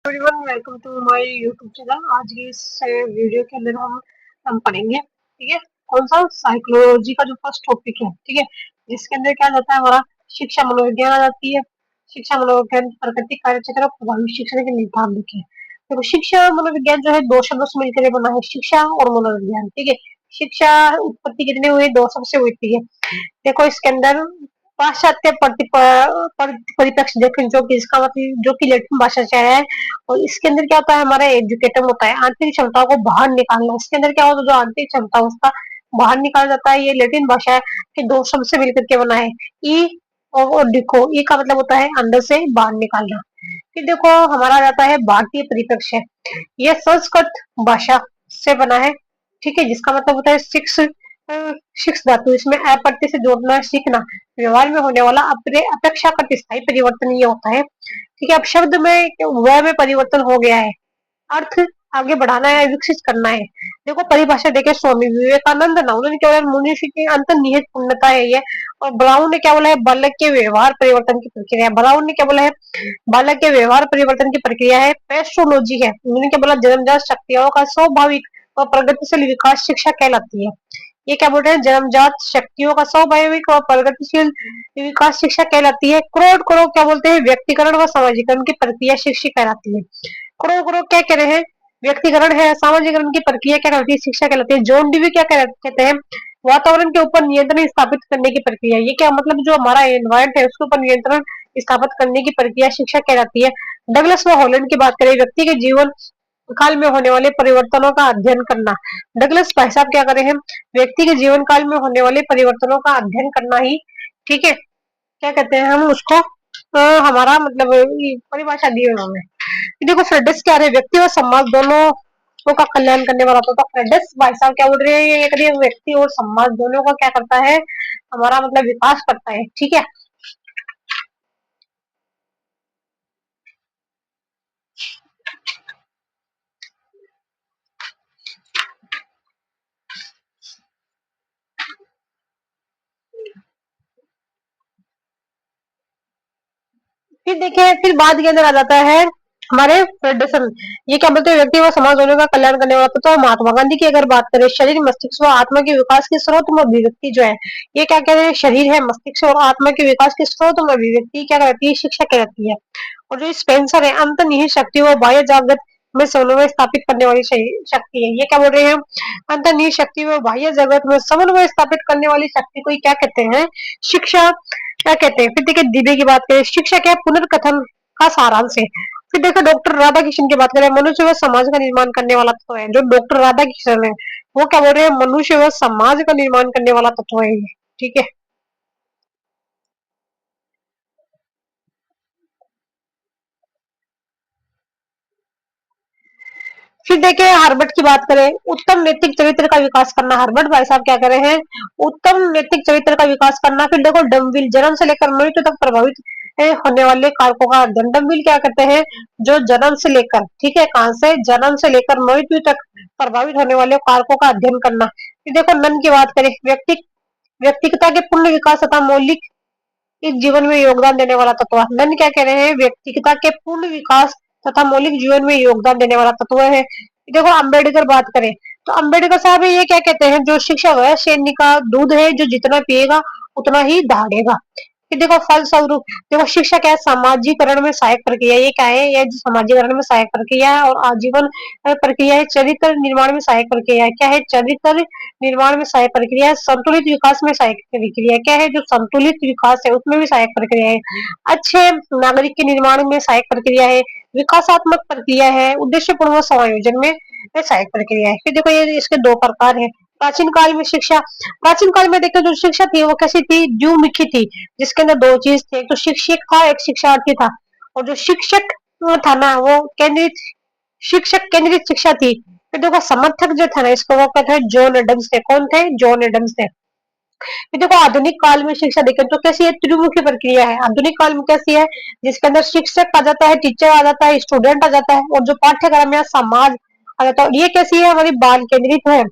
Everyone, welcome to my YouTube channel. आज की इस वीडियो के अंदर हम पढ़ेंगे, ठीक है, कौन सा साइकोलॉजी का जो फर्स्ट टॉपिक है, ठीक है, जिसके अंदर क्या जाता है हमारा शिक्षा मनोविज्ञान आ जाती है। शिक्षा मनोविज्ञान प्राकृतिक कार्य क्षेत्र और प्रभावी शिक्षण के निदान लिखे। देखो, शिक्षा मनोविज्ञान जो है दो शब्दों से मिलकर बना है, शिक्षा और मनोविज्ञान, ठीक है। शिक्षा उत्पत्ति कितने हुई, दो शब्द से हुई थी। देखो, इसके अंदर पाश्चात्य परिप्रेक्ष्य देखें, जो कि इसका मतलब जो कि लैटिन भाषा से है। और इसके अंदर क्या होता है, हमारा एजुकेटर होता है, आंतरिक क्षमताओं को बाहर निकालना। इसके अंदर क्या होता है, जो आंतरिक क्षमता उसका बाहर निकाला जाता है। ये लैटिन भाषा के दो शब्द से मिलकर के बना है, ई और डिको। ई का मतलब होता है अंदर से बाहर निकालना। फिर देखो, हमारा जाता है भारतीय परिप्रेक्ष्य। ये संस्कृत भाषा से बना है, ठीक है, जिसका मतलब होता है शिक्ष। शिक्ष धातु, इसमें अप्रत्यय से जोड़ना, सीखना, व्यवहार में होने वाला अपेक्षाकृत स्थायी परिवर्तन ये होता है, ठीक है। अब शब्द में व में परिवर्तन हो गया है, अर्थ आगे बढ़ाना है, विकसित करना है। देखो, परिभाषा देखे स्वामी विवेकानंद ना, उन्होंने क्या बोला, मनुष्य की अंतर्निहित पूर्णता है ये। और ब्राउन ने क्या बोला है, बालक के व्यवहार परिवर्तन की प्रक्रिया है। ब्राउन ने क्या बोला है, बालक के व्यवहार परिवर्तन की प्रक्रिया है। पेस्ट्रोलॉजी है, उन्होंने क्या बोला, जन्मजात शक्तियों का स्वाभाविक और प्रगतिशील विकास शिक्षा कहलाती है। ये क्या बोल रहे हैं, जन्मजात शक्तियों का स्वाभाविक और प्रगतिशील विकास शिक्षा कहलाती है। क्रोध करो क्या बोलते हैं, व्यक्तिकरण व सामाजिकरण की प्रक्रिया शिक्षा कहलाती है। क्रोध करो क्या कह रहे हैं, व्यक्तिकरण है, सामाजिकरण की प्रक्रिया क्या कहलाती है, शिक्षा कहलाती है। जॉन डीवी क्या कहते हैं, वातावरण के ऊपर नियंत्रण स्थापित करने की प्रक्रिया। ये क्या मतलब, जो हमारा एनवायरमेंट है उसके ऊपर नियंत्रण स्थापित करने की प्रक्रिया शिक्षा कहलाती है। डगलस व हॉलैंड की बात करें, व्यक्ति के जीवन काल में होने वाले परिवर्तनों का अध्ययन करना। डगलस भाई साहब क्या करे हैं, व्यक्ति के जीवन काल में होने वाले परिवर्तनों का अध्ययन करना ही, ठीक है, क्या कहते हैं हम उसको, हमारा मतलब परिभाषा दी है उन्होंने। देखो, फ्रेडस क्या है, व्यक्ति और समाज दोनों का कल्याण करने वाला होता है। फ्रेडस भाई साहब क्या बोल रहे हैं, ये करिए, व्यक्ति और समाज दोनों का क्या करता है, हमारा मतलब विकास करता है, ठीक है। फिर देखिए, फिर बाद के अंदर आ जाता है हमारे फेडरेशन। ये क्या बोलते हैं, व्यक्ति व समाज दोनों का कल्याण करने वाला। तो महात्मा गांधी की अगर बात करें, शरीर मस्तिष्क व आत्मा के विकास के स्रोत में अभिव्यक्ति जो है, ये क्या कहते हैं, शरीर है, मस्तिष्क और आत्मा के विकास के स्रोत में अभिव्यक्ति क्या कहती है, शिक्षा कहती है। और जो स्पेंसर है, अंतर्निहित शक्ति व बाह्य जागृत में समन्वय स्थापित करने वाली शक्ति है। ये क्या बोल रहे हैं, अंतर्निहित शक्ति व बाह्य जगत में समन्वय स्थापित करने वाली शक्ति को क्या कहते हैं, शिक्षा क्या कहते हैं। फिर देखिए, दिव्य की बात करें, शिक्षा क्या है, पुनर्कथन का सारांश है। फिर देखो, डॉक्टर राधाकृष्णन की बात करें, मनुष्य व समाज का निर्माण करने वाला तत्व है। जो डॉक्टर राधाकृष्णन है वो क्या बोल रहे हैं, मनुष्य व समाज का निर्माण करने वाला तत्व है ये, ठीक है। फिर देखिए, हार्वर्ड की बात करें, उत्तम नैतिक चरित्र का विकास करना। हार्वर्ड भाई साहब क्या कर रहे हैं, उत्तम नैतिक चरित्र का विकास करना। फिर देखो, डमविल, जन्म से लेकर मृत्यु तक प्रभावित होने वाले कारकों का अध्ययन। डमविल क्या करते हैं, जो जन्म से लेकर, ठीक है, कहां से, जन्म से लेकर मृत्यु तक प्रभावित होने वाले कारकों का अध्ययन करना। फिर देखो, नन की बात करें, व्यक्तिगता के पूर्ण विकास तथा मौलिक इस जीवन में योगदान देने वाला तत्व। नंद क्या कह रहे हैं, व्यक्तिगता के पूर्ण विकास तथा मौलिक जीवन में योगदान देने वाला तत्व है। देखो, अंबेडकर बात करें तो अंबेडकर साहब ये क्या कहते हैं, जो शिक्षा वह सैनिक का दूध है जो जितना पिएगा उतना ही दहाड़ेगा। फिर देखो, फल स्वरूप, देखो, शिक्षा क्या है, सामाजिकरण में सहायक प्रक्रिया। ये क्या है, ये सामाजिकरण में सहायक प्रक्रिया है और आजीवन प्रक्रिया है। चरित्र निर्माण में सहायक प्रक्रिया है। क्या है, चरित्र निर्माण में सहायक प्रक्रिया है। संतुलित विकास में सहायक प्रक्रिया क्या है, जो संतुलित विकास है उसमें भी सहायक प्रक्रिया है। अच्छे नागरिक के निर्माण में सहायक प्रक्रिया है। विकासात्मक प्रक्रिया है। उद्देश्य पूर्ण समायोजन में सहायक प्रक्रिया है। फिर देखो, ये इसके दो प्रकार है। प्राचीन काल में शिक्षा, प्राचीन काल में देखो जो शिक्षा थी वो कैसी थी, द्विमुखी थी, जिसके अंदर दो चीज थे, एक तो शिक्षक था, एक शिक्षार्थी था। और जो शिक्षक था ना, वो केंद्रित, शिक्षक केंद्रित शिक्षा थी। फिर देखो, समर्थक जो था ना, इसको वो कहते हैं जॉन एडम्स थे। कौन थे, जॉन एडम्स थे। फिर देखो, आधुनिक काल में शिक्षा देखें तो कैसी है, त्रिमुखी प्रक्रिया है। आधुनिक काल में कैसी है, जिसके अंदर शिक्षक आ जाता है, टीचर आ जाता है, स्टूडेंट आ जाता है, और जो पाठ्यक्रम या समाज आ जाता है। ये कैसी है, हमारी बाल केंद्रित है,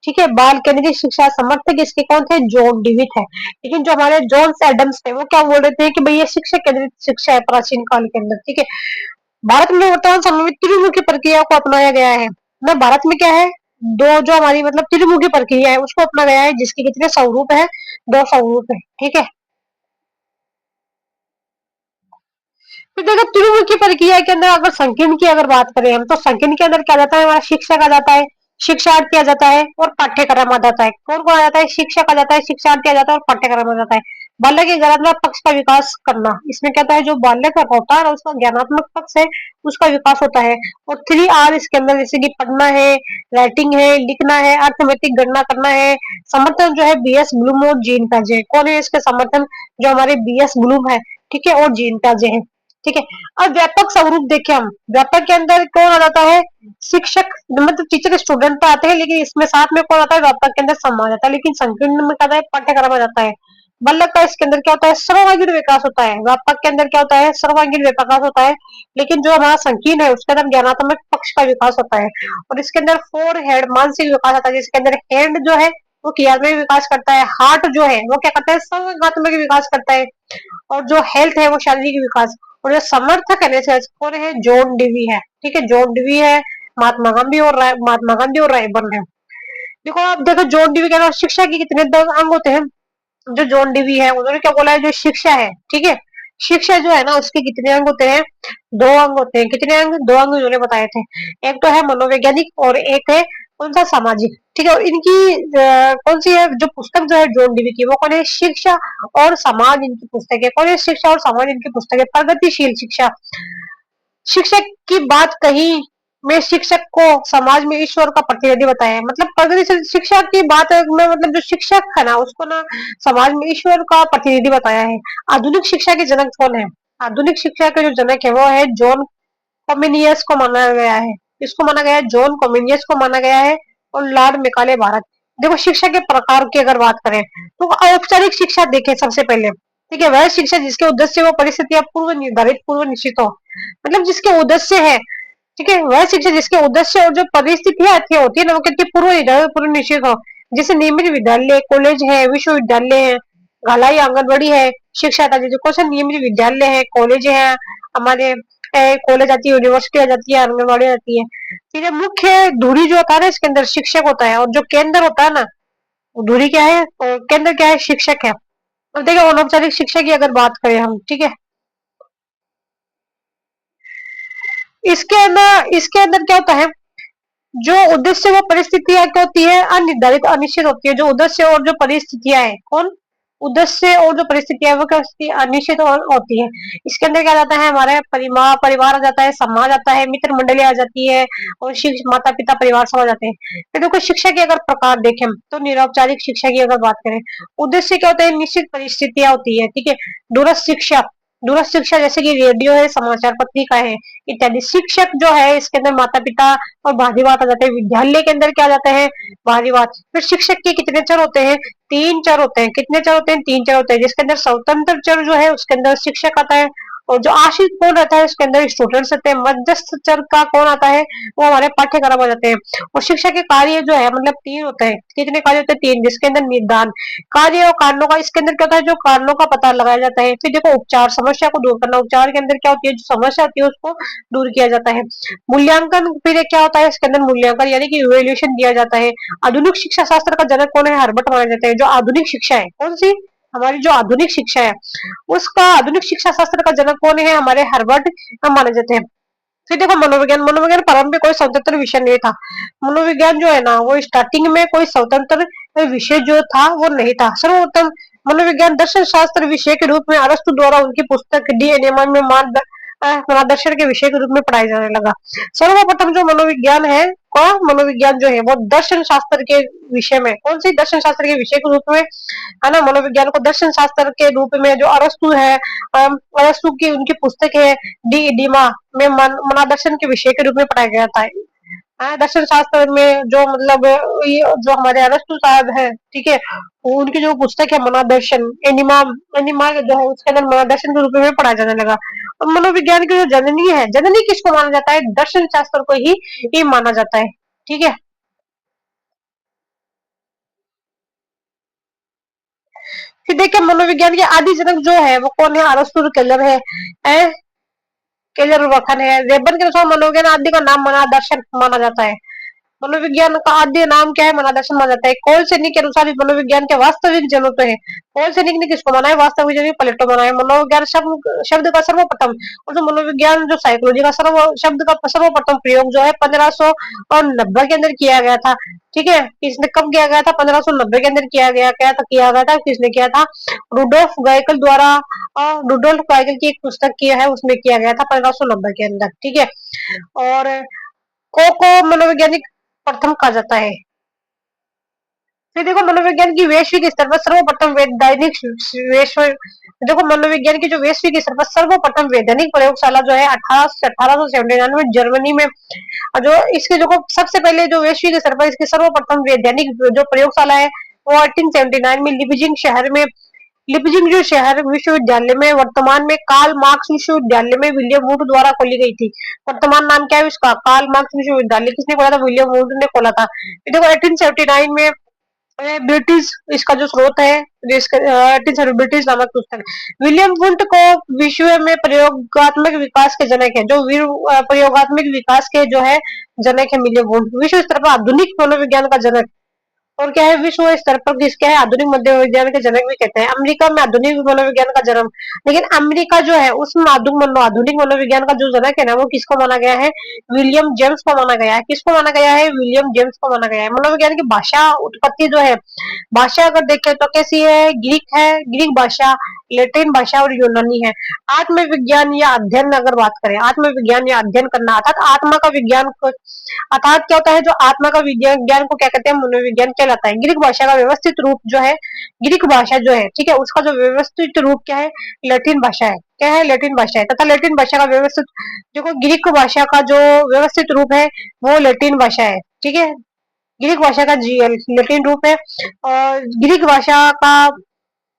ठीक है। बाल केंद्रित शिक्षा समर्थक इसके कौन थे, जॉन डिविथ है। लेकिन जो हमारे जॉन एडम्स थे वो क्या बोल रहे थे कि भाई ये शिक्षक केंद्रित शिक्षा है प्राचीन काल के अंदर, ठीक है। भारत में वर्तमान समय में त्रिमुखी प्रक्रिया को अपनाया गया है ना। भारत में क्या है, दो जो हमारी मतलब त्रिमुखी प्रक्रिया है उसको अपना गया है, जिसके कितने स्वरूप है, दो स्वरूप है, ठीक है। फिर देखो त्रिमुखी प्रक्रिया के अंदर अगर संकीर्ण की अगर बात करें हम, तो संकीर्ण के अंदर क्या जाता है, हमारा शिक्षक आ जाता है, शिक्षार्थी आ जाता है और पाठ्यक्रम आ जाता है। कौन कौन आ जाता है, शिक्षक आ जाता है, शिक्षार्थी आ जाता है और पाठ्यक्रम आ जाता है। बालक के ज्ञानात्मक पक्ष का विकास करना, इसमें क्या होता है, जो बालक होता है उसका ज्ञानात्मक पक्ष है उसका विकास होता है। और 3 R इसके अंदर, जैसे कि पढ़ना है, राइटिंग है, लिखना है, अर्थमेटिक गणना करना है। समर्थन जो है बीएस ब्लूम और जीन पैजे, कौन है इसके समर्थन, जो हमारे बीएस ब्लूम है, ठीक है, और जीन पैजे है, ठीक है। अब व्यापक स्वरूप देखें हम, व्यापक के अंदर कौन आ जाता है, शिक्षक मतलब टीचर स्टूडेंट तो आते हैं, लेकिन इसमें साथ में कौन आता है, व्यापक के अंदर सम्मान आता है, लेकिन संकीर्ण में क्या होता है, पाठ्यक्रम आ जाता है। बालक का इसके अंदर क्या होता है, सर्वांगीण विकास होता है। व्यापक के अंदर क्या होता है, सर्वांगीण विकास होता है, लेकिन जो हमारा संकीर्ण है उसके अंदर ज्ञानात्मक पक्ष का विकास होता है। और इसके अंदर फोर हेड मानसिक विकास आता है, जिसके अंदर हेड जो है वो क्रियात्मक विकास करता है, हार्ट जो है वो क्या करता है, संवेगात्मक विकास करता है, और जो हेल्थ है वो शारीरिक विकास। और जो समर्थक है कौन है, जॉन डीवी है, ठीक है, जॉन डीवी है, महात्मा गांधी और रायबर्न है। देखो आप देखो जॉन डीवी के शिक्षा के कितने अंग होते हैं। जो जॉन डीवी है उन्होंने क्या बोला है, जो शिक्षा है, ठीक है, शिक्षा जो है ना उसके कितने अंग होते हैं, 2 अंग होते हैं। कितने अंग, 2 अंग उन्होंने बताए थे। एक तो है मनोवैज्ञानिक और एक है कौन सा, सामाजिक, ठीक है। और इनकी कौन सी है जो पुस्तक जो है जॉन डीवी की, वो कौन है, शिक्षा और समाज इनकी पुस्तक है। कौन है, शिक्षा और समाज इनकी पुस्तक है। प्रगतिशील शिक्षा, शिक्षक की बात कही में शिक्षक को समाज में ईश्वर का प्रतिनिधि बताया है। मतलब प्रगतिशील शिक्षा की बात में मतलब जो शिक्षक है ना उसको ना समाज में ईश्वर का प्रतिनिधि बताया है। आधुनिक शिक्षा के जनक कौन है, आधुनिक शिक्षा के जो जनक है वो है जॉन कॉमिनियस को माना गया है। इसको माना गया है, जॉन कॉमिनियस को माना गया है, और लॉर्ड मेकाले भारत। देखो शिक्षा के प्रकार की अगर बात करें तो औपचारिक शिक्षा देखें सबसे पहले, ठीक है, वह शिक्षा जिसके उद्देश्य व परिस्थितियां पूर्व निर्धारित पूर्व निश्चित हो। मतलब जिसके उद्देश्य है, ठीक है, वह शिक्षा जिसके उद्देश्य और जो परिस्थितियां होती है ना वो कितनी पूर्व निर्धारित पूर्व निश्चित हो। जैसे नियमित विद्यालय, कॉलेज है, विश्वविद्यालय है, घालाई आंगनबाड़ी है, शिक्षा का जो कौन सा नियमित विद्यालय है, कॉलेज है, हमारे कॉलेज आती है, यूनिवर्सिटी आ जाती है, आंगनबाड़ी आती है। ठीक है, मुख्य धुरी जो होता है ना इसके अंदर शिक्षक होता है, और जो केंद्र होता है ना, धुरी क्या है और केंद्र क्या है, शिक्षक है। अब देखिए अनौपचारिक शिक्षा की अगर बात करें हम, ठीक है, इसके अंदर क्या होता है, जो उद्देश्य वो परिस्थितियां क्या होती है, अनिर्धारित अनिश्चित होती है। जो उद्देश्य और जो परिस्थितियां है, कौन, उद्देश्य और जो परिस्थितियां है वो क्या होती है, अनिश्चित होती है। इसके अंदर क्या जाता है, हमारे परिवार आ जाता है, समाज आता है, मित्र मंडली आ जाती है, और शिक्षक माता पिता परिवार सब आ जाते हैं। तो देखो शिक्षा के अगर प्रकार देखें हम, तो निरौपचारिक शिक्षा की अगर बात करें, उद्देश्य क्या होता है, निश्चित परिस्थितियां होती है, ठीक है। दूरस्थ शिक्षा, दूरस्थ शिक्षा जैसे कि रेडियो है, समाचार पत्रिका है इत्यादि। शिक्षक जो है इसके अंदर माता पिता और बात आ जाते हैं। विद्यालय के अंदर क्या आ जाता है, बात। फिर शिक्षक के कितने चर होते हैं, 3 चर होते हैं। कितने चर होते हैं, 3 चर होते हैं, जिसके अंदर स्वतंत्र चर जो है उसके अंदर शिक्षक आता है, और जो आश्रित कौन रहता है उसके अंदर स्टूडेंट्स रहते हैं। मध्यस्थ चर का कौन आता है, वो हमारे पाठ्यक्रम आ जाते हैं। और शिक्षा के कार्य जो है मतलब 3 होते हैं। कितने कार्य होते हैं, 3, जिसके अंदर निदान कार्य और कारणों का, इसके अंदर क्या होता है, जो कारणों का पता लगाया जाता है। फिर देखो उपचार, समस्या को दूर करना, उपचार के अंदर क्या होती है, जो समस्या होती है उसको दूर किया जाता है। मूल्यांकन, फिर क्या होता है इसके अंदर, मूल्यांकन यानी कि इवेल्युएशन दिया जाता है। आधुनिक शिक्षा शास्त्र का जनक कौन है, हर्बर्ट माना जाता है। जो आधुनिक शिक्षा है कौन सी, हमारी जो आधुनिक शिक्षा है उसका आधुनिक शिक्षा शास्त्र का जनक कौन है, हमारे हर्बर्ट माने जाते हैं। फिर देखो मनोविज्ञान, मनोविज्ञान प्रारंभ में कोई स्वतंत्र विषय नहीं था। मनोविज्ञान जो है ना वो स्टार्टिंग में कोई स्वतंत्र विषय जो था वो नहीं था। सर्वप्रथम मनोविज्ञान दर्शन शास्त्र विषय के रूप में अरस्तु द्वारा उनकी पुस्तक डी एनिमा में मार्गदर्शन के विषय के रूप में पढ़ाया जाने लगा। सर्वप्रथम जो मनोविज्ञान है, कौन, मनोविज्ञान जो है वो दर्शन शास्त्र के विषय में, कौन सी, दर्शन शास्त्र के विषय के रूप में, है ना, मनोविज्ञान को दर्शन शास्त्र के रूप में जो अरस्तु है, अरस्तु की उनकी पुस्तक है डी डीमा में मनादर्शन के विषय के रूप में पढ़ाया गया था। दर्शन शास्त्र में जो मतलब ये जो हमारे अरस्तु साहब है, ठीक है, वो उनकी जो पुस्तक है मनादर्शन, एनिमा, एनिमा जो है उसके अंदर मनादर्शन के रूप में पढ़ाया जाने लगा। और मनोविज्ञान की जो जननी है, जननी किसको माना जाता है, दर्शन शास्त्र को ही माना जाता है, ठीक है। फिर देखिए मनोविज्ञान के आदि जनक जो है वो कौन है, अरस्तु और केलर है। केजरीवाल है। रेबन के अनुसार मनोविज्ञान आदि का नाम मना दर्शन माना जाता है। मनोविज्ञान का आद्य नाम क्या है? मनादर्शन माना जाता है। कौन सैनिक के अनुसार मनोविज्ञान के वास्तविक जनक है? कौन सैनिक ने किसको माना है? वास्तविक जनक प्लेटो माना है। मनोविज्ञान शब्द शब्द का सर्वप्रथम और जो मनोविज्ञान जो साइकोलॉजी का शब्द का सर्वप्रथम प्रयोग जो है 1590 के अंदर किया गया था। ठीक है, किसने कब किया गया था? 1590 के अंदर किया गया था। किसने किया था? रुडोल्फ गाइकल द्वारा। रुडोल्फ गाइकल की एक पुस्तक की है, उसमें किया गया था 1590 के अंदर। ठीक है, और को मनोवैज्ञानिक प्रथम कहा जाता है। फिर देखो मनोविज्ञान की वैश्विक स्तर पर सर्वप्रथम वैज्ञानिक देखो मनोविज्ञान की जो वैश्विक स्तर पर सर्वप्रथम वैज्ञानिक प्रयोगशाला जो है 1879 में जर्मनी में। और जो इसके जो सबसे पहले जो वैश्विक स्तर पर इसके सर्वप्रथम वैज्ञानिक जो प्रयोगशाला है वो 1879 में लिपजिंग शहर में। लिपजिंग जो शहर विश्वविद्यालय में वर्तमान में कार्ल मार्क्स विश्वविद्यालय में विलियम वुड द्वारा खोली गई थी। वर्तमान नाम क्या है इसका? कार्ल मार्क्स विश्वविद्यालय। किसने खोला था? विलियम वुड ने खोला था। देखो 1879 में ब्रिटिश इसका जो स्रोत है ब्रिटिश नामक पुस्तक। विलियम वुंट को विश्व में प्रयोगात्मक विकास के जनक है। जो प्रयोगात्मक विकास के जो है जनक है विलियम वुंट। विश्व स्तर पर आधुनिक मनोविज्ञान का जनक। और क्या है? विश्व स्तर पर किसके है? आधुनिक मनोविज्ञान के जनक भी कहते हैं। अमेरिका में आधुनिक मनोविज्ञान का जन्म। लेकिन अमेरिका जो है उसमें आधुनिक मनोविज्ञान का जो जनक है ना वो किसको माना गया है? विलियम जेम्स को माना गया है। किसको माना गया है? विलियम जेम्स को माना गया है। मनोविज्ञान की भाषा उत्पत्ति जो है, भाषा अगर देखें तो कैसी है? ग्रीक है, ग्रीक भाषा, लैटिन भाषा और यूनानी है। आत्मविज्ञान या अध्ययन अगर बात करें, आत्मविज्ञान या अध्ययन करना अर्थात आत्मा का विज्ञान अर्थात क्या होता है? जो आत्मा का विज्ञान ज्ञान को क्या कहते हैं? मनोविज्ञान कहलाता है। ग्रीक भाषा का व्यवस्थित रूप जो है, ग्रीक भाषा जो है, ठीक है, उसका जो व्यवस्थित रूप क्या है? लैटिन भाषा है। क्या है? लैटिन भाषा है। तथा लैटिन भाषा का व्यवस्थित देखो ग्रीक भाषा का जो व्यवस्थित रूप है वो लैटिन भाषा है। ठीक है, ग्रीक भाषा का लैटिन रूप है। और ग्रीक भाषा का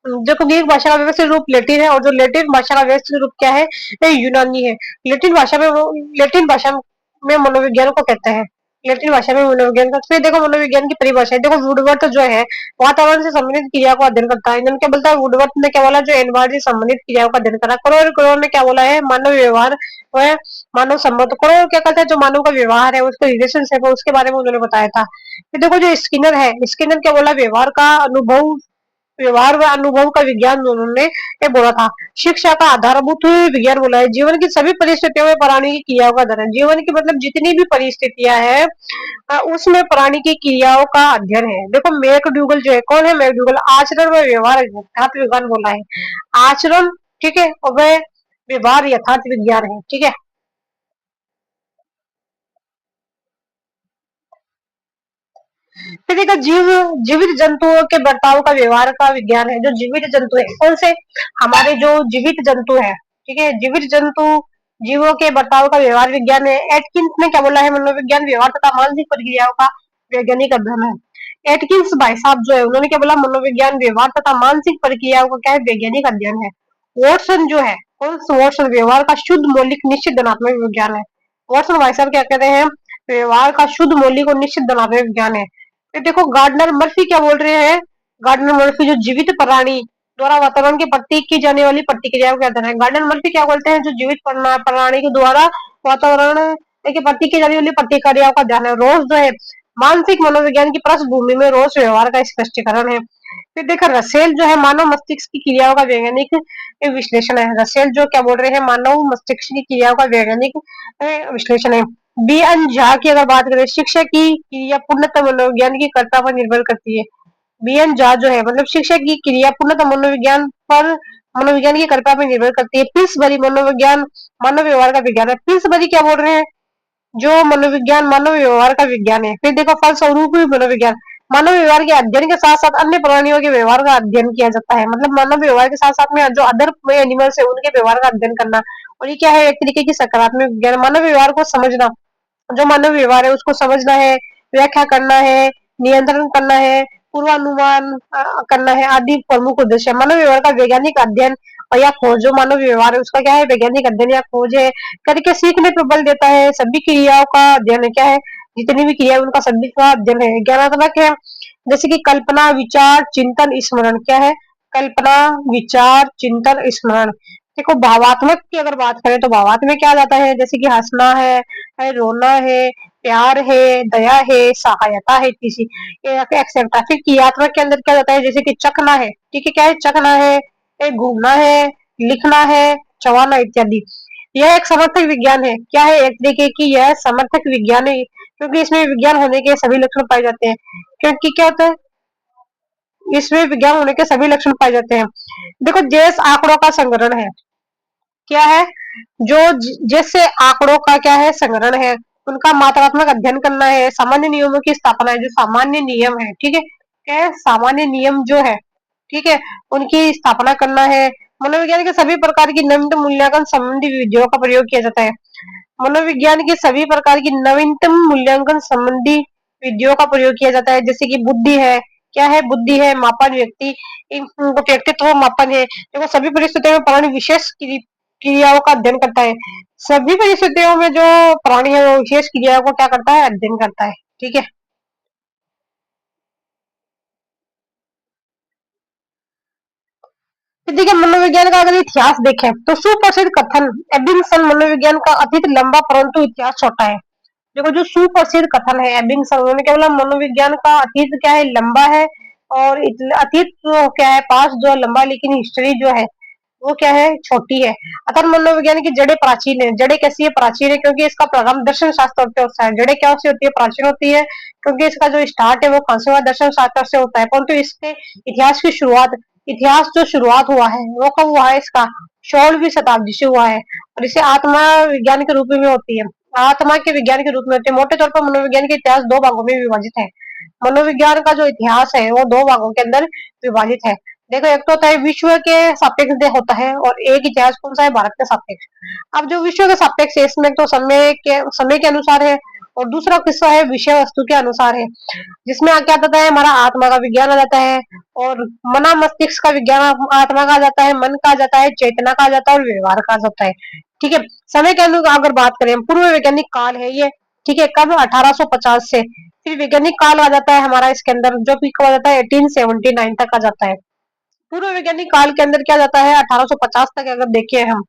जो ग्रीक भाषा का व्यवस्थित रूप लैटिन है और जो लैटिन भाषा का व्यवस्थित रूप क्या है? ये यूनानी है। लैटिन भाषा में मनोविज्ञान को कहते हैं। लैटिन भाषा में मनोविज्ञान का। फिर देखो मनोविज्ञान की परिभाषा है। देखो वुडवर्थ जो है वातावरण से संबंधित क्रिया को अध्ययन करता है। इन्होंने क्या बोलता है? वुडवर्थ ने क्या बोला? जो एनवायरमेंट से संबंधित क्रियाओं का अध्ययन करा। करोड़ ने क्या बोला है? मानव व्यवहार वह मानव संबंध। करोड़ क्या करता है? जो मानव का व्यवहार है उसका रिलेशनशिप है उसके बारे में उन्होंने बताया था। फिर देखो जो स्किनर है, स्किनर क्या बोला? व्यवहार व अनुभव का विज्ञान उन्होंने ये बोला था। शिक्षा का आधारभूत विज्ञान बोला है। जीवन की सभी परिस्थितियों में प्राणी की क्रियाओं का अध्ययन। जीवन की मतलब जितनी भी परिस्थितियां हैं उसमें प्राणी की क्रियाओं का अध्ययन है। देखो मैकडूगल जो है, कौन है मैकडूगल? आचरण व व्यवहार यथार्थ विज्ञान बोला है। आचरण, ठीक है, और वह व्यवहार यथार्थ विज्ञान है। ठीक है, फिर देखो जीवित जंतुओं के बर्ताव का व्यवहार का विज्ञान है। जो जीवित जंतु है कौन से? हमारे जो जीवित जंतु है, ठीक है, जीवित जंतु जीवों के बर्ताव का व्यवहार विज्ञान है। एटकिंस ने क्या बोला है? मनोविज्ञान व्यवहार तथा मानसिक प्रक्रियाओं का वैज्ञानिक अध्ययन है। एटकिंस भाई साहब जो है उन्होंने क्या बोला? मनोविज्ञान व्यवहार तथा मानसिक प्रक्रियाओं का क्या है? वैज्ञानिक अध्ययन है। वॉटसन जो है, कौन सा वॉटसन? व्यवहार का शुद्ध मौलिक निश्चित धनात्मक विज्ञान है। वॉटसन भाई साहब क्या कहते हैं? व्यवहार का शुद्ध मौलिक और निश्चित धनात्मक विज्ञान है। फिर देखो गार्डनर मर्फी क्या बोल रहे हैं? गार्डनर मर्फी जो जीवित प्राणी द्वारा वातावरण के प्रति की जाने वाली प्रतिक्रिया को कहते हैं। गार्डनर मर्फी क्या बोलते हैं? जो जीवित प्राणी के द्वारा वातावरण के प्रति की जाने वाली प्रतिक्रियाओं का ध्यान है। रोज जो है मानसिक मनोविज्ञान की पृष्ठभूमि में रोज व्यवहार का स्पष्टीकरण है। फिर देखो रसेल जो है मानव मस्तिष्क की क्रियाओं का वैज्ञानिक विश्लेषण है। रसेल जो क्या बोल रहे हैं? मानव मस्तिष्क की क्रियाओं का वैज्ञानिक विश्लेषण है। बी एन झा की अगर बात करें, शिक्षा की क्रिया पूर्णतः मनोविज्ञान की कर्ता पर निर्भर करती है। बी एन झा जो है मतलब शिक्षा की क्रिया पूर्णतः मनोविज्ञान की कर्ता पर निर्भर करती है। पिल्सबरी मनोविज्ञान मानव व्यवहार का विज्ञान है। पिल्सबरी क्या बोल रहे हैं? जो मनोविज्ञान मानव व्यवहार का विज्ञान है। फिर देखो फलस्वरूप मनोविज्ञान मानव व्यवहार के अध्ययन के साथ साथ अन्य प्राणियों के व्यवहार का अध्ययन किया जाता है। मतलब मानव व्यवहार के साथ साथ में जो अदर एनिमल्स है उनके व्यवहार का अध्ययन करना। और ये क्या है? एक तरीके की सकारात्मक विज्ञान। मानव व्यवहार को समझना, जो मानव व्यवहार है उसको समझना है, व्याख्या करना है, नियंत्रण करना है, पूर्वानुमान करना है आदि प्रमुख उद्देश्य है। मानव व्यवहार का वैज्ञानिक अध्ययन और या खोज, जो मानव व्यवहार है उसका क्या है? वैज्ञानिक अध्ययन या खोज है। करके सीखने पर बल देता है। सभी क्रियाओं का अध्ययन है। क्या है? जितनी भी क्रिया है उनका सभी का अध्ययन है। ज्ञानात्मक है जैसे कि कल्पना, विचार, चिंतन, स्मरण। क्या है? कल्पना, विचार, चिंतन, स्मरण। देखो भावात्मक की अगर बात करें तो भावात्मक क्या आ जाता है, जैसे कि हंसना है रोना है, प्यार है, दया है, सहायता है किसी, एक्सेट्रा। फिर क्रियात्मक के अंदर क्या जाता है, जैसे कि चखना है, ठीक है, क्या है, चखना है, घूमना है, लिखना है, चबाना इत्यादि। यह एक समर्थक विज्ञान है, क्या है, एक तरीके की यह समर्थक विज्ञान है, क्योंकि इसमें विज्ञान होने के सभी लक्षण पाए जाते हैं। क्योंकि क्या होता है, इसमें विज्ञान होने के सभी लक्षण पाए जाते हैं। देखो, जैस आंकड़ों का संग्रहण है, क्या है, जो जैसे आंकड़ों का क्या है, संग्रहण है, उनका मात्रात्मक अध्ययन करना है, सामान्य नियमों की स्थापना है, जो सामान्य नियम है, ठीक है, क्या है, सामान्य नियम जो है, ठीक है, उनकी स्थापना करना है। मनोविज्ञान के सभी प्रकार की नवीनतम मूल्यांकन संबंधी विधियों का प्रयोग किया जाता है। मनोविज्ञान के सभी प्रकार की नवीनतम मूल्यांकन संबंधी विधियों का प्रयोग किया जाता है, जैसे कि बुद्धि है, क्या है, बुद्धि है, मापन, व्यक्तित्व मापन है। देखो, सभी परिस्थितियों में प्राणी विशेष क्रियाओं का अध्ययन करता है। सभी परिस्थितियों में जो प्राणी है वो विशेष क्रियाओं को क्या करता है, अध्ययन करता है, ठीक है। फिर देखिए, मनोविज्ञान का अगर इतिहास देखें तो सुप्रसिद्ध कथन एबिंगसन मनोविज्ञान का अतीत लंबा परंतु इतिहास छोटा है। देखो, जो सुप्रसिद्ध कथन है एबिंगसन, उन्होंने क्या बोला, मनोविज्ञान का अतीत क्या है, लंबा है, और अतीत तो क्या है, पास जो है लंबा, लेकिन हिस्ट्री जो है वो क्या है, छोटी है। अतः मनोविज्ञान की जड़ें प्राचीन है। जड़ें कैसी है, प्राचीन है, क्योंकि इसका प्रारंभ दर्शन शास्त्र से होता है। जड़ें क्या से होती है, प्राचीन होती है, क्योंकि इसका जो स्टार्ट है वो कौन से दर्शन शास्त्र से होता है, परंतु इसके इतिहास की शुरुआत, इतिहास जो शुरुआत हुआ है वो कब हुआ है, इसका 16वीं शताब्दी से हुआ है, और इसे आत्मा विज्ञान के रूप में होती है, आत्मा के विज्ञान के रूप में होती है। मोटे तौर पर मनोविज्ञान के इतिहास दो भागों में विभाजित है। मनोविज्ञान का जो इतिहास है वो दो भागों के अंदर विभाजित है। देखो, एक तो होता है विश्व के सापेक्ष होता है, और एक इतिहास कौन सा है, भारत के सापेक्ष। अब जो विश्व के सापेक्ष है, इसमें तो समय के अनुसार है, और दूसरा किस्सा है विषय वस्तु के अनुसार है, जिसमें क्या आता है, हमारा आत्मा का विज्ञान आ जाता है, और मना मस्तिष्क का विज्ञान आत्मा का आ जाता है, मन का आ जाता है, चेतना का आ जाता है, और व्यवहार का आ जाता है, ठीक है। समय के अनुसार अगर बात करें, पूर्व वैज्ञानिक काल है ये, ठीक है, कब, 1850 से। फिर वैज्ञानिक काल आ जाता है हमारा इसके अंदर, जो भी कब आ जाता है, 1879 तक आ जाता है। पूर्व वैज्ञानिक काल के अंदर क्या जाता है, 1850 तक अगर देखें हम,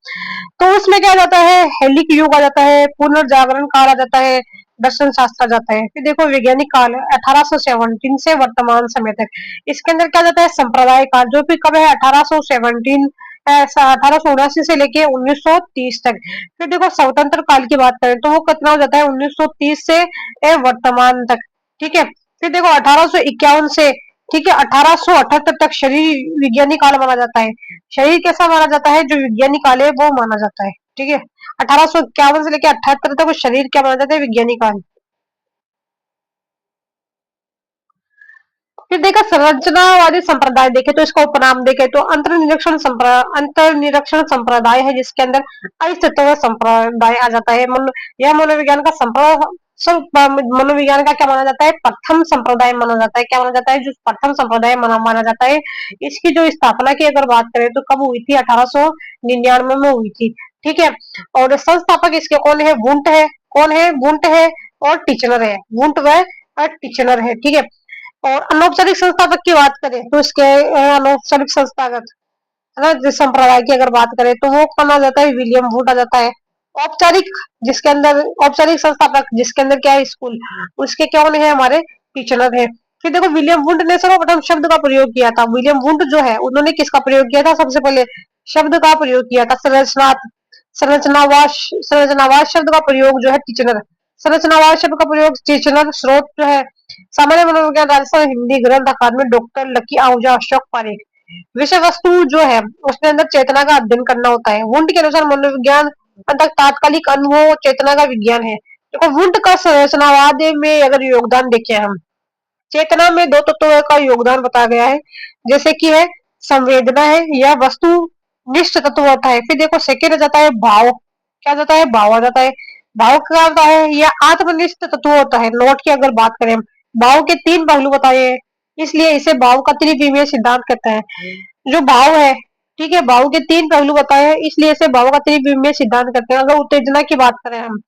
तो उसमें क्या जाता है, हेलिक युग आ जाता है, पुनर्जागरण काल आ जाता है, दर्शन शास्त्र आ जाता है। फिर देखो, वैज्ञानिक काल 1817 से वर्तमान समय तक, इसके अंदर क्या जाता है, संप्रदाय काल, जो कि कब है, 1817 ऐसा 1879 से लेके 1930 तक। फिर देखो, स्वतंत्र काल की बात करें तो वो कितना हो जाता है, 1930 से वर्तमान तक, ठीक है। फिर देखो, 1851 से, ठीक है, 1878 तक शरीर विज्ञानी काल माना जाता है। शरीर कैसा माना जाता है, जो विज्ञानी काल है वो माना जाता है, ठीक है। 1851 से लेकर 78 तक शरीर क्या माना जाता है, विज्ञानी काल। फिर देखा, संरचनावादी संप्रदाय देखे तो इसका उपनाम देखे तो अंतर निरीक्षण संप्रदाय है, जिसके अंदर अस्तित्व संप्रदाय आ जाता है। यह मनोविज्ञान का मनोविज्ञान का क्या माना जाता है, प्रथम संप्रदाय माना जाता है। क्या माना जाता है, जो प्रथम संप्रदाय माना जाता है। इसकी जो स्थापना की अगर बात करें तो कब हुई थी, 1899 में हुई थी, ठीक है। और संस्थापक इसके कौन है, वुंट है, कौन है, वुंट है, और टिचनर है, वुंट व टिचनर है, ठीक है। और अनौपचारिक संस्थापक की बात करें तो इसके अनौपचारिक संस्थागत है ना, जिस संप्रदाय की अगर बात करें तो वो कौन आ जाता है, विलियम वुड आ जाता है। औपचारिक, जिसके अंदर औपचारिक संस्थापक, जिसके अंदर क्या है, स्कूल, उसके कौन है, हमारे टीचर है। फिर देखो, विलियम वुंड ने सर्वप्रथम शब्द का प्रयोग किया था। विलियम वुंड जो है उन्होंने किसका प्रयोग किया था, सबसे पहले शब्द का प्रयोग किया था, संरचनावाद संरचनावाद शब्द का प्रयोग जो है टीचनर, संरचनावाद शब्द का प्रयोग टीचनर, स्रोत जो है सामान्य मनोविज्ञान, राजस्थान हिंदी ग्रंथ अकादमी, डॉक्टर लकी आहूजा, अशोक पारेख। विषय वस्तु जो है उसके अंदर चेतना का अध्ययन करना होता है। वुंड के अनुसार मनोविज्ञान अंततः तात्कालिक अनुभव चेतना का विज्ञान है। देखो, वुंड का संरचनावाद में अगर योगदान देखें हम, चेतना में दो तत्वों का योगदान बताया गया है, जैसे कि है संवेदना है, यह वस्तु निष्ठ तत्व होता है। फिर देखो, सेकेंड जाता है भाव, क्या जाता है, भाव आ जाता है। भाव क्या होता है, यह आत्मनिष्ठ तत्व होता है। नोट की अगर बात करें, भाव के तीन पहलू बताए हैं, इसलिए इसे भाव का त्रिविमीय सिद्धांत कहते हैं। जो भाव है, ठीक है, भाव के तीन पहलू बताए हैं, इसलिए इसे भाव का त्रिविमीय सिद्धांत कहते हैं। अगर उत्तेजना की बात करें हम,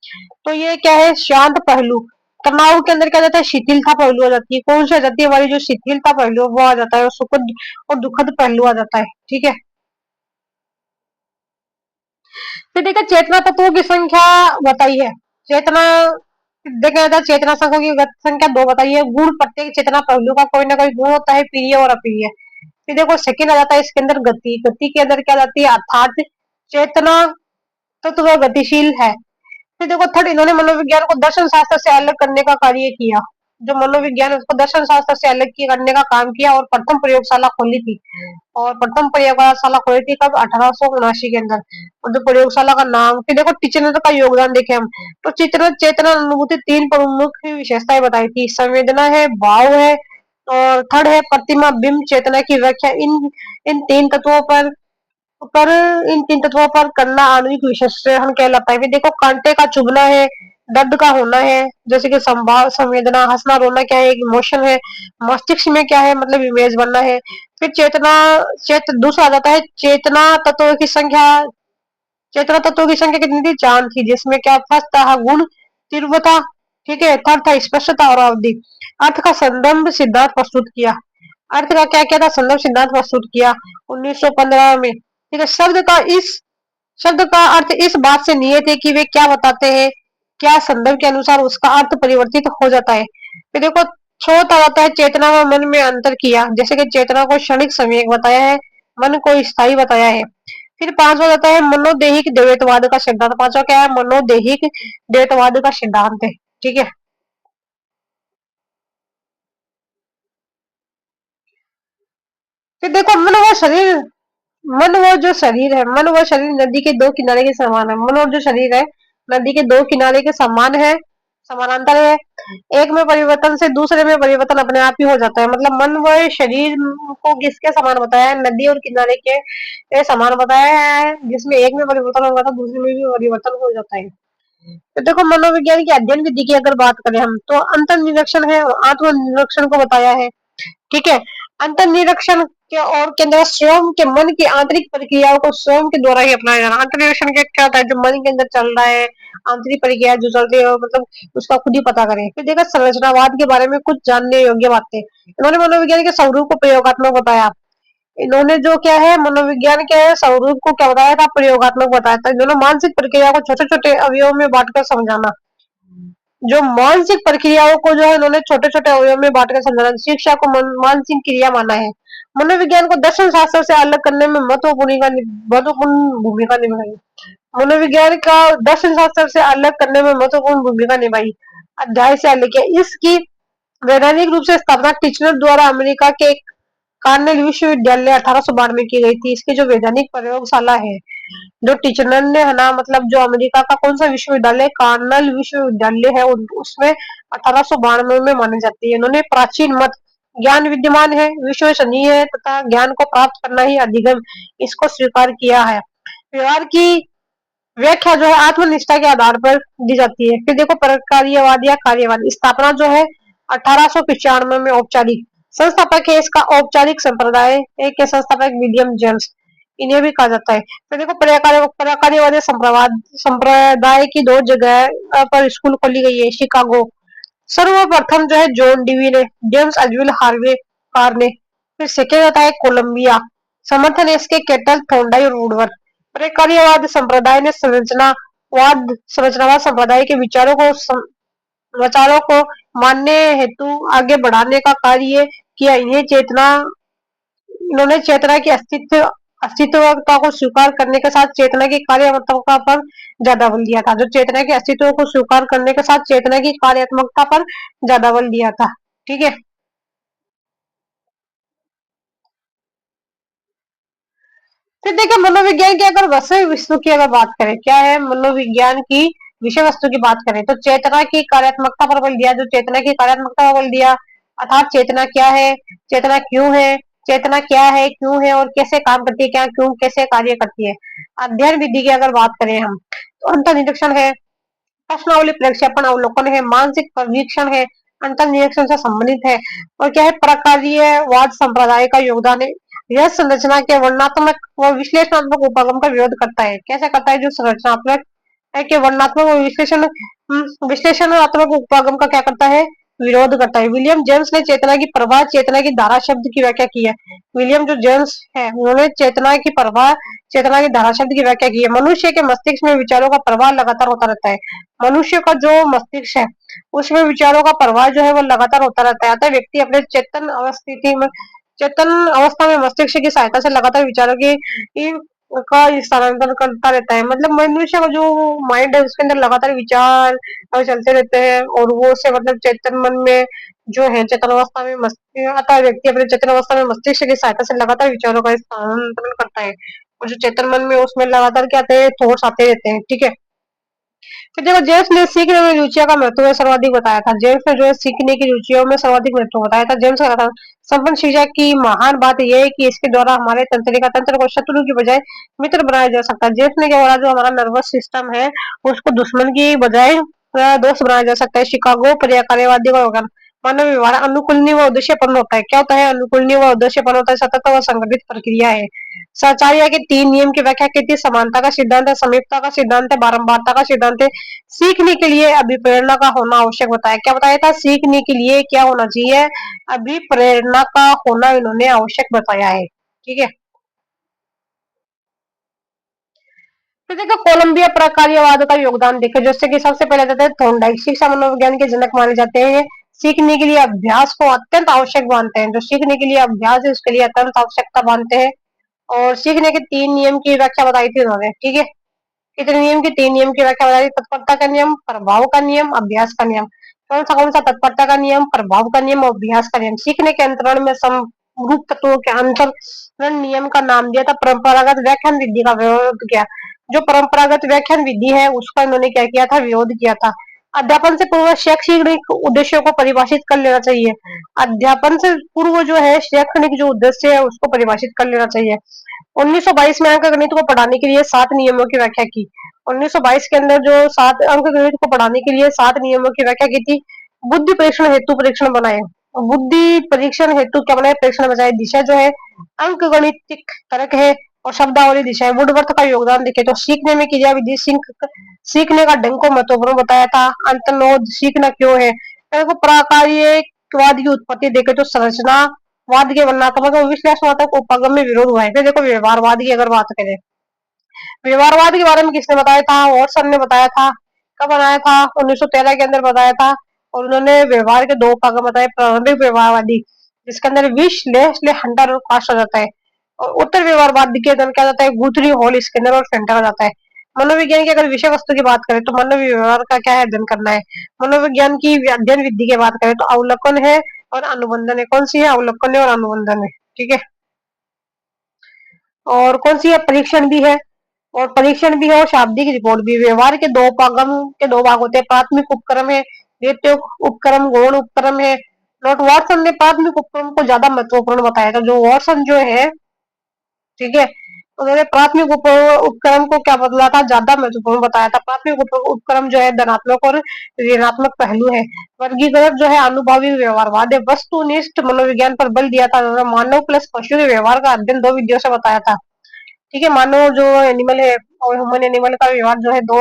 तो ये क्या है, शांत पहलू। तनाव के अंदर क्या जाता है, शिथिलता पहलू आ जाती है। कौन सी आ जाती है, हमारी जो शिथिलता पहलू है, वो आ जाता है, और सुखद और दुखद पहलू आ जाता है, ठीक है। फिर देखिए चेतना तत्वों की संख्या बताई है। चेतना देखा जाता है, चेतना संख्या की संख्या दो बताई है। गुण प्रत्येक चेतना पहलू का कोई ना कोई गुण होता है, प्रिय और अप्रिय। फिर देखो सेकंड आ जाता है इसके अंदर गति। गति के अंदर क्या जाती है, अर्थात चेतना तत्व गतिशील है। फिर देखो थर्ड, इन्होंने मनोविज्ञान को दर्शन शास्त्र से अलग करने का कार्य किया। जो मनोविज्ञान है उसको दर्शन शास्त्र से अलग करने का काम किया और प्रथम प्रयोगशाला खोली थी। और प्रथम प्रयोगशाला खोली थी कब, 1879 के अंदर। और जो प्रयोगशाला का नाम, फिर देखो टीचर का योगदान देखे हम, तो चेतना चेतना अनुभूति तीन प्रमुख विशेषताएं बताई थी। संवेदना है, भाव है, और थर्ड है प्रतिमा बिंब चेतना की व्याख्या। इन इन तीन तत्वों पर इन तीन तत्वों पर करना आणविक विश्लेषण कहलाता है। फिर देखो कांटे का चुभना है, दर्द का होना है, जैसे कि संभाव, संवेदना, हंसना रोना क्या है, एक इमोशन है। मस्तिष्क में क्या है, मतलब इमेज बनना है। फिर दूसरा आ जाता है चेतना तत्वों की संख्या कितनी थी, चार थी, जिसमें क्या फर्स्ट था गुण, तीव्रता, ठीक है, थर्ड था स्पष्टता और अवधि। अर्थ का संदर्भ सिद्धांत प्रस्तुत किया। अर्थ का क्या क्या था, संदर्भ सिद्धांत प्रस्तुत किया 1915 में। ठीक है, शब्द का अर्थ इस बात से नियत है कि वे क्या बताते हैं, क्या संदर्भ के अनुसार उसका अर्थ परिवर्तित हो जाता है। फिर देखो चौथा आता है चेतना व मन में अंतर किया। जैसे कि चेतना को क्षणिक समय बताया है, मन को स्थायी बताया है। फिर पांचवा आता है मनोदेहिक द्वैतवाद का सिद्धांत। पांचवा क्या है, मनोदेहिक द्वैतवाद का सिद्धांत है। ठीक है, फिर देखो मन व शरीर नदी के दो किनारे के समान है। मन और जो शरीर है नदी के दो किनारे के समान है, समानांतर है। एक में परिवर्तन से दूसरे में परिवर्तन अपने आप ही हो जाता है। मतलब मन व शरीर को किसके समान बताया है, नदी और किनारे के समान बताया है, जिसमें एक में परिवर्तन होगा तो दूसरे में भी परिवर्तन हो जाता है। तो देखो मनोविज्ञान की अध्ययन विधि की अगर बात करें हम, तो अंतर निरीक्षण है और आत्म निरीक्षण को बताया है। ठीक है, अंतर्निरीक्षण के और के अंदर स्वयं के मन की आंतरिक प्रक्रियाओं को स्वयं के द्वारा ही अपनाया जाना। अंतर्निरीक्षण के क्या होता है, जो मन के अंदर चल रहा है, आंतरिक प्रक्रिया जो चल रही है, मतलब उसका खुद ही पता करें। फिर देखा संरचनावाद के बारे में कुछ जानने योग्य बातें। इन्होंने मनोविज्ञान के स्वरूप को प्रयोगात्मक बताया। इन्होंने जो क्या है, मनोविज्ञान के स्वरूप को क्या बताया था, प्रयोगात्मक बताया था। इन्होंने मानसिक प्रक्रिया को छोटे छोटे अवयवों में बांटकर समझाना। जो मानसिक प्रक्रियाओं को जो है उन्होंने छोटे छोटे अवयव में बांटकर समझाना, शिक्षा को मानसिक क्रिया माना है। मनोविज्ञान को दर्शन शास्त्र से अलग करने में महत्वपूर्ण भूमिका निभाई। मनोविज्ञान का दर्शन शास्त्र से अलग करने में महत्वपूर्ण भूमिका निभाई, अध्याय से अलग किया। इसकी वैधानिक रूप से स्थापना टिचनर द्वारा अमेरिका के कार्नेल विश्वविद्यालय 1892 में की गई थी। इसकी जो वैधानिक प्रयोगशाला है, जो टिचनर ने है ना, मतलब जो अमेरिका का कौन सा विश्वविद्यालय, कार्नेल विश्वविद्यालय है, उसमें 1892 में मानी जाती है। इन्होंने प्राचीन मत ज्ञान विद्यमान है, विश्वसनीय है तथा ज्ञान को प्राप्त करना ही अधिगम, इसको स्वीकार किया है। व्यवहार की व्याख्या जो है आत्मनिष्ठा के आधार पर दी जाती है। फिर देखो प्रकार्यवाद या कार्यवाद, स्थापना जो है 1895 में औपचारिक। संस्थापक है इसका औपचारिक संप्रदाय एक के संस्थापक विलियम जेम्स, इन्हें भी कहा जाता है। तो देखो प्रकार्यवादी संप्रदाय की दो जगह पर स्कूल खोली गई है, शिकागो। सर्वप्रथम जो है जॉन डीवी ने, जेम्स अजविल हार्वे कार ने। फिर सेकेंड आता है कोलंबिया, समर्थन है इसके केटल थोंडाई और वुडवर्थ। प्रकार्यवाद संप्रदाय ने संरचनावाद संप्रदाय के विचारों को मानने हेतु आगे बढ़ाने का कार्य किया। इन्होंने चेतना की अस्तित्वता को स्वीकार करने के साथ चेतना की कार्यात्मकता पर ज्यादा बल दिया था। जो चेतना के अस्तित्व को स्वीकार करने के साथ चेतना की कार्यात्मकता पर ज्यादा बल दिया था। ठीक है, फिर देखिए मनोविज्ञान की अगर विषय वस्तु की अगर बात करें, क्या है मनोविज्ञान की विषय वस्तु की बात करें, तो चेतना की कार्यात्मकता पर बल दिया। जो चेतना की कार्यात्मकता पर बल दिया, अर्थात चेतना क्या है, चेतना क्यों है, चेतना क्या है, क्यों है और कैसे काम करती है, क्या क्यों कैसे कार्य करती है। अध्ययन विधि की अगर बात करें हम, तो अंतर्निरीक्षण है, प्रश्नावली प्रक्षेपण अवलोकन है, मानसिक परीक्षण है, अंतर निरीक्षण से संबंधित है। और क्या है, प्रकार्यवाद संप्रदाय का योगदान है। यह संरचना के वर्णात्मक व विश्लेषणात्मक उपागम का विरोध करता है। कैसे करता है, जो संरचनात्मक है कि वर्णात्मक और विश्लेषणात्मक उपागम का क्या करता है, विरोध करता है। विलियम जेम्स ने चेतना की प्रवाह, चेतना की धारा शब्द की व्याख्या की है। विलियम जो जेम्स है उन्होंने चेतना की प्रवाह, चेतना की धारा शब्द की व्याख्या की है। मनुष्य के मस्तिष्क में विचारों का प्रवाह लगातार होता रहता है। मनुष्य का जो मस्तिष्क है उसमें विचारों का प्रवाह जो है वो लगातार होता रहता है। अतः व्यक्ति अपने चेतन अवस्था में मस्तिष्क की सहायता से लगातार विचारों का स्थानांतरण करता रहता है। मतलब मनुष्य का जो माइंड है उसके अंदर लगातार विचार चलते रहते हैं और वो से मतलब चेतन मन में जो है चेतन अवस्था में मस्तिष्क अतः व्यक्ति अपने चेतन अवस्था में मस्तिष्क की सहायता से लगातार विचारों का स्थानांतरण करता है। और जो चेतन मन में उसमें लगातार क्या आते हैं, थॉट्स आते रहते हैं। ठीक है। तो देखो जेम्स ने सीखने में रुचियों का महत्व सर्वाधिक बताया था। जेम्स ने जो है सीखने की रुचियों में सर्वाधिक महत्व बताया था। जेम्स का था संपन्न शिक्षा की महान बात यह है कि इसके द्वारा हमारे तंत्र को शत्रु की बजाय मित्र बनाया जा सकता है। जेम्स ने क्या बोला, जो हमारा नर्वस सिस्टम है उसको दुश्मन की बजाय दोस्त बनाया जा सकता है। शिकागो पर्यायवादी का मानव व्यवहार अनुकूलनीय व उद्देश्यपूर्ण होता है। क्या होता है अनुकूलनीय व उद्देश्यपूर्ण होता है? सतत व संगठित प्रक्रिया है। सचार्य के 3 नियम की व्याख्या की थी। समानता का सिद्धांत है, समीपता का सिद्धांत है, बारंबारता का सिद्धांत है। सीखने के लिए अभिप्रेरणा का होना आवश्यक बताया। क्या बताया था? सीखने के लिए क्या होना चाहिए? अभिप्रेरणा का होना इन्होंने आवश्यक बताया है। ठीक है। तो देखो कोलंबिया प्रकार्यवाद का योगदान देखो, जैसे कि सबसे पहले देते हैं थॉर्नडाइक, शिक्षा मनोविज्ञान के जनक माने जाते हैं। सीखने के लिए अभ्यास को अत्यंत आवश्यक मानते हैं। जो सीखने के लिए अभ्यास है उसके लिए अत्यंत आवश्यकता मानते हैं। और सीखने के 3 नियम की व्याख्या बताई थी उन्होंने। ठीक है। कितने नियम की? 3 नियम की व्याख्या बताई। तत्परता का नियम, प्रभाव का नियम, अभ्यास का नियम। कौन सा? तत्परता का नियम, प्रभाव का नियम और अभ्यास का नियम। सीखने के अंतरण में समरूप तत्वों के अंतरण नियम का नाम दिया था। परंपरागत व्याख्यान विधि का विरोध किया। जो परंपरागत व्याख्यान विधि है उसका इन्होंने क्या किया था? विरोध किया था। अध्यापन से पूर्व शैक्षणिक उद्देश्यों को परिभाषित कर लेना चाहिए। अध्यापन से पूर्व जो है शैक्षणिक जो उद्देश्य है उसको परिभाषित कर लेना चाहिए। 1922 में अंकगणित को पढ़ाने के लिए 7 नियमों की व्याख्या की। 1922 के अंदर जो 7 अंकगणित को पढ़ाने के लिए 7 नियमों की व्याख्या की थी। बुद्धि परीक्षण हेतु परीक्षण बनाए। बुद्धि परीक्षण हेतु क्या बनाए? परीक्षण बनाए। दिशा जो है अंकगणितिक तर्क है और शब्दावली दिशा है। वुडवर्थ का योगदान देखे तो सीखने में क्रिया विधि सीखने का ढंग को महत्वपूर्ण बताया था। अंतर्नोद सीखना क्यों है? देखो प्राकार्यवाद की उत्पत्ति देखे तो संरचनावाद के वर्णनात्मक और विश्लेषणात्मक उपगम में विरोध हुआ है। फिर देखो व्यवहारवाद की अगर बात करें, व्यवहारवाद के बारे में किसने बताया था? वॉटसन ने बताया था। कब बनाया था? 1913 के अंदर बताया था। और उन्होंने व्यवहार के 2 उपगम बताए। प्रारंभिक व्यवहारवादी जिसके अंदर हंटर और कास्ट आ जाता है। और उत्तर व्यवहारवाद के अंदर क्या जाता है? गुथरी, हॉल, स्किनर और फेंटर आ जाता है। मनोविज्ञान की अगर विषय वस्तु की बात करें तो मानव व्यवहार का क्या है? अध्ययन करना है। मनोविज्ञान की अध्ययन विधि की बात करें तो अवलोकन है और अनुबंधन है। कौन सी है? अवलोकन है और अनुबंधन है। ठीक है। और कौन सी है? परीक्षण भी है। और परीक्षण भी है और शाब्दिक रिपोर्ट भी। व्यवहार के 2 पागम के 2 भाग होते हैं। प्राथमिक उपक्रम है, द्वितीय उपक्रम, गौण उपक्रम है। लॉर्ड वाटसन ने प्राथमिक उपक्रम को ज्यादा महत्वपूर्ण बताया था। जो वाटसन जो है, ठीक है, उन्होंने प्राथमिक उपक्रम को क्या बदला था? ज्यादा महत्वपूर्ण बताया था। प्राथमिक उपक्रम जो है धनात्मक और ऋणात्मक पहलू है। वर्गीकृत जो है अनुभवी व्यवहारवाद है। वस्तुनिष्ठ मनोविज्ञान पर बल दिया था। उन्होंने मानव प्लस पशु के व्यवहार का अध्ययन 2 विधियों से बताया था। ठीक है। मानव जो एनिमल है और ह्यूमन एनिमल का व्यवहार जो है 2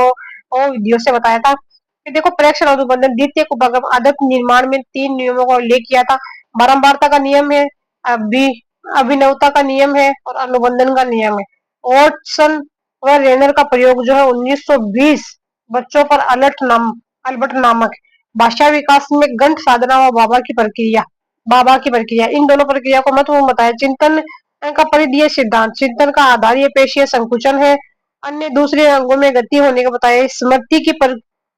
विधियों से बताया था। फिर देखो प्रेक्षण और अनुबंधन, द्वितीय उपगम आदत निर्माण में 3 नियमों का उल्लेख किया था। बारंबारता का नियम है, अभी अभिनवता का नियम है और अनुबंधन का नियम है। वॉटसन व रेनर का प्रयोग जो है 1920 बच्चों पर अल्बर्ट नामक भाषा विकास में गंठ साधना व बाबा की प्रक्रिया, इन दोनों प्रक्रिया को महत्वपूर्ण बताया। चिंतन का परिधीय सिद्धांत, चिंतन का आधार ये पेशीय संकुचन है। अन्य दूसरे अंगों में गति होने का बताया। स्मृति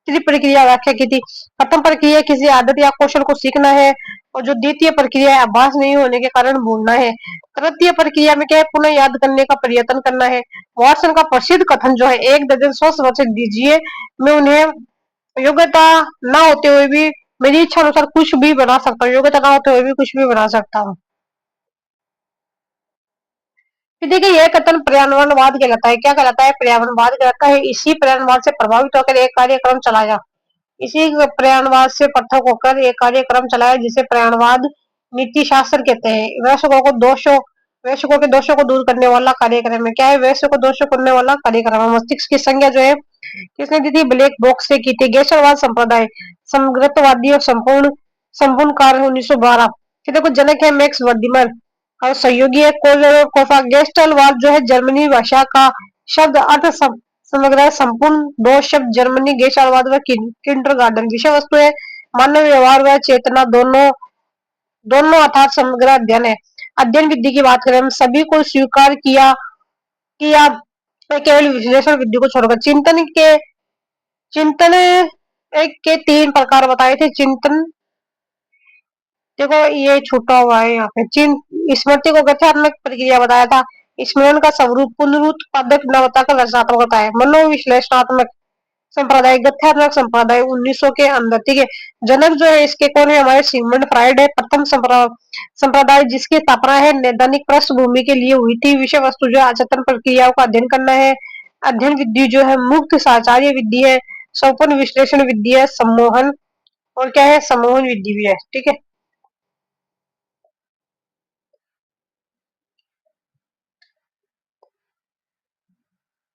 की प्रक्रिया व्याख्या की थी। प्रथम प्रक्रिया किसी आदत या कौशल को सीखना है और जो द्वितीय प्रक्रिया है अभ्यास नहीं होने के कारण भूलना है। तृतीय प्रक्रिया में क्या है? पुनः याद करने का प्रयत्न करना है। वॉटसन का प्रसिद्ध कथन जो है 1 दर्जन स्वस्थ बच्चे दीजिए, मैं उन्हें योग्यता न होते हुए भी मेरी इच्छा अनुसार कुछ भी बना सकता हूँ। योग्यता न होते हुए भी कुछ भी बना सकता हूँ। फिर देखिए यह कथन पर्यावरणवाद कहलाता है। क्या कहलाता है? पर्यावरणवाद कहलाता है। इसी पर्यावरणवाद से प्रभावित होकर एक कार्यक्रम चलाया। इसी पर्यावरणवाद से पृथक होकर एक कार्यक्रम चलाया जिसे पर्यावरणवाद नीति शास्त्र कहते हैं। वयस्कों के दोषों को दूर करने वाला कार्यक्रम है। क्या है? वयस्कों को दोषों करने वाला कार्यक्रम है। मस्तिष्क की संज्ञा जो है किसने दी थी? ब्लैक बॉक्स से की थी। गेसरवाद संप्रदाय समग्रतवादी और संपूर्ण संपूर्ण कार्य 1912। फिर देखो जनक है मैक्स वर्दिमर और सहयोगी है कोलर कोफा गेस्टलवाल जो है जर्मनी भाषा का शब्द अर्थ समग्र संपूर्ण दो शब्द जर्मनी गेस्टलवाद व किंडरगार्टन विषय वस्तु है मानव व्यवहार व चेतना दोनों दोनों अर्थात समग्र अध्ययन है। अध्ययन विधि की बात करें हम सभी को स्वीकार किया केवल विश्लेषण विधि को छोड़कर चिंतन एक के तीन प्रकार बताए थे। चिंतन देखो ये छूटा हुआ है यहाँ पे स्मृति को गठनात्मक प्रक्रिया बताया था। स्मरण का स्वरूप पुनरुत्पादक नवता का रचनात्मकता है। मनोविश्लेषणात्मक संप्रदाय गठनात्मक संप्रदाय 1900 के अंदर ठीक है। जनक जो है इसके कौन है हमारे सिगमंड फ्राइड है। प्रथम संप्रदाय जिसकी स्थापना है नैदानिक पृष्ठभूमि के लिए हुई थी। विषय वस्तु जो है अचेतन प्रक्रियाओं का अध्ययन करना है। अध्ययन विधि जो है मुक्त साचार्य विधि है। स्वप्न विश्लेषण विधि है। सम्मोहन और क्या है सम्मोहन विधि भी है ठीक है।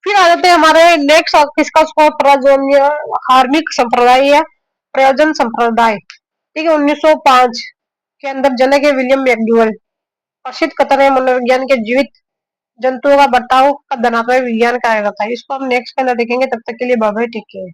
फिर आ जाते हैं हमारे नेक्स्ट किसका स्कोर प्रयोजन हार्मिक संप्रदाय या प्रयोजन संप्रदाय ठीक है। 1905 के अंदर जनक है विलियम मैकडूगल प्रसिद्ध कथन है मनोविज्ञान के जीवित जंतुओं का बर्ताव का धनात्मक विज्ञान कहा जाता है। इसको हम नेक्स्ट के अंदर देखेंगे तब तक के लिए बाय बाय टेक केयर।